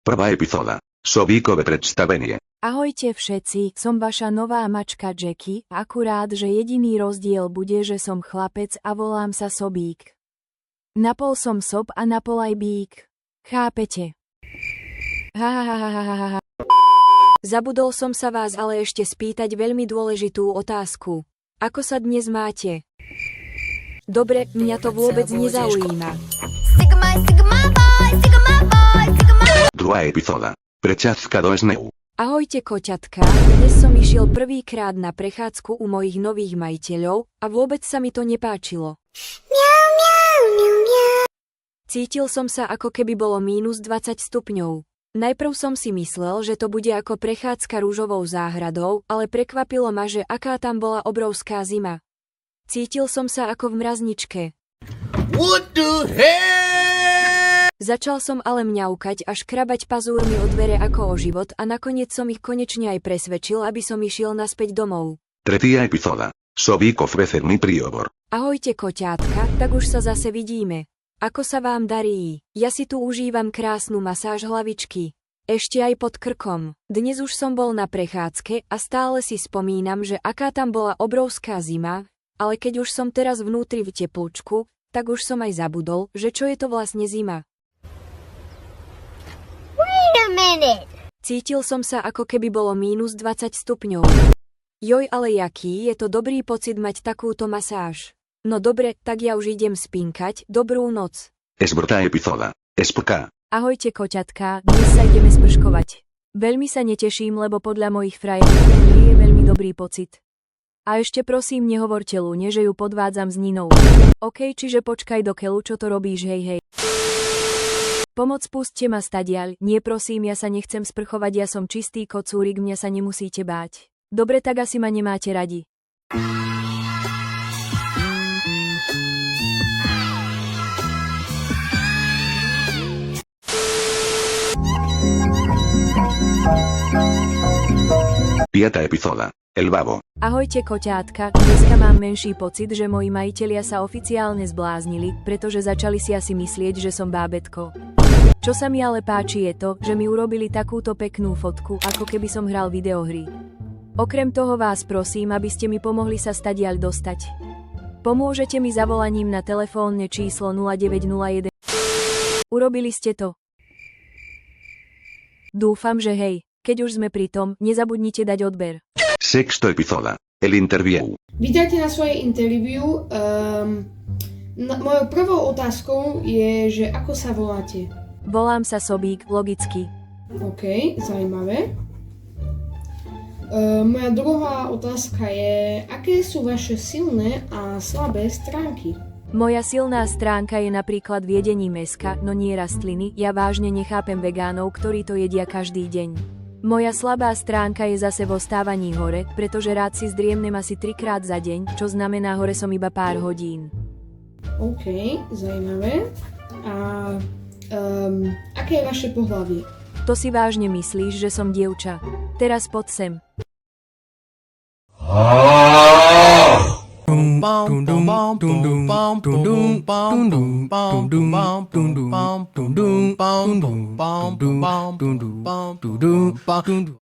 Prvá epizóda. Sobíkové predstavenie. Ahojte všetci, som vaša nová mačka Jackie, akurát, že jediný rozdiel bude, že som chlapec a volám sa Sobík. Napol som sob a napol aj bík. Chápete? Hahahahahaha. Zabudol som sa vás ale ešte spýtať veľmi dôležitú otázku. Ako sa dnes máte? Dobre, mňa to vôbec nezaujíma. Druhá epizóda. Preťazka do sneu. Ahojte koťatka, dnes som išiel prvýkrát na prechádzku u mojich nových majiteľov a vôbec sa mi to nepáčilo. Cítil som sa ako keby bolo -20 stupňov. Najprv som si myslel, že to bude ako prechádzka rúžovou záhradou, ale prekvapilo ma, že aká tam bola obrovská zima. Cítil som sa ako v mrazničke. What the hell? Začal som ale mňaukať a škrabať pazúrmi o dvere ako o život a nakoniec som ich konečne aj presvedčil, aby som išiel naspäť domov. Tretia epizóda. Sobík ofrecermi príhovor. Ahojte koťátka, tak už sa zase vidíme. Ako sa vám darí? Ja si tu užívam krásnu masáž hlavičky. Ešte aj pod krkom. Dnes už som bol na prechádzke a stále si spomínam, že aká tam bola obrovská zima, ale keď už som teraz vnútri v teplúčku, tak už som aj zabudol, že čo je to vlastne zima. Cítil som sa ako keby bolo -20 stupňov. Joj, ale jaký je to dobrý pocit mať takúto masáž. No dobre, tak ja už idem spinkať, dobrú noc. Štvrtá epizóda. SPK. Ahojte koťatka, dnes sa ideme sprškovať. Veľmi sa neteším, lebo podľa mojich frajerov nie je veľmi dobrý pocit. A ešte prosím nehovorte Lune, že ju podvádzam s Ninou. OK, čiže počkaj do keľu, čo to robíš, hej hej. Pomoc, pusťte ma stadiaľ, nie prosím, ja sa nechcem sprchovať, ja som čistý kocúrik, mňa sa nemusíte báť. Dobre, tak asi ma nemáte radi. Piatá epizóda. El babo. Ahojte koťátka, dneska mám menší pocit, že moji majitelia sa oficiálne zbláznili, pretože začali si asi myslieť, že som bábätko. Čo sa mi ale páči je to, že mi urobili takúto peknú fotku, ako keby som hral videohry. Okrem toho vás prosím, aby ste mi pomohli sa stadiaľ dostať. Pomôžete mi zavolaním na telefónne číslo 0901. Urobili ste to. Dúfam, že hej, keď už sme pri tom, nezabudnite dať odber. Sexto epizóda. El interview. Vítajte na svojej interview. Mojou prvou otázkou je, že ako sa voláte? Volám sa Sobík, logicky. OK, zaujímavé. Moja druhá otázka je, aké sú vaše silné a slabé stránky? Moja silná stránka je napríklad v jedení mäska, no nie rastliny, ja vážne nechápem vegánov, ktorí to jedia každý deň. Moja slabá stránka je zase vo stávaní hore, pretože rád si zdriemnem asi 3-krát za deň, čo znamená hore som iba pár hodín. OK, zaujímavé. A aké je vaše pohlavie? To si vážne myslíš, že som dievča? Teraz poď sem.